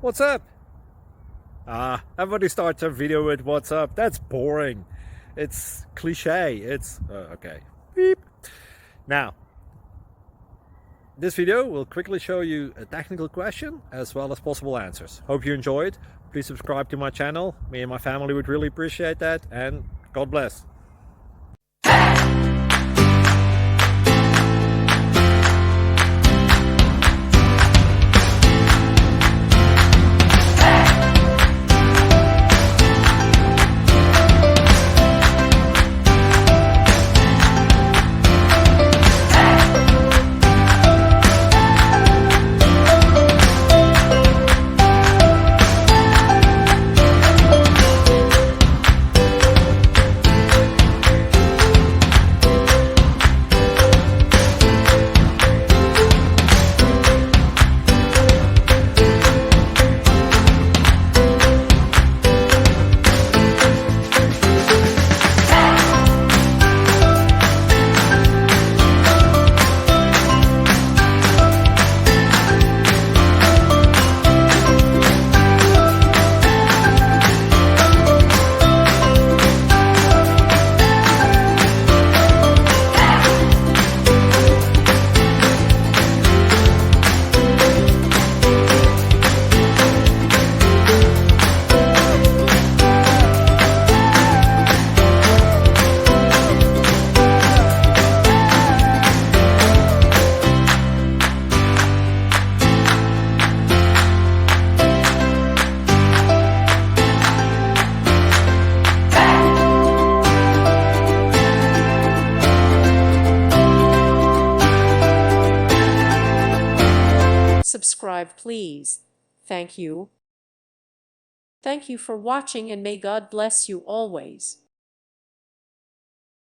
What's up? Everybody starts a video with what's up. That's boring. It's cliche. It's okay. Beep. Now, this video will quickly show you a technical question as well as possible answers. Hope you enjoyed. Please subscribe to my channel. Me and my family would really appreciate that, and God bless. Subscribe, please. Thank you. Thank you for watching, and may God bless you always.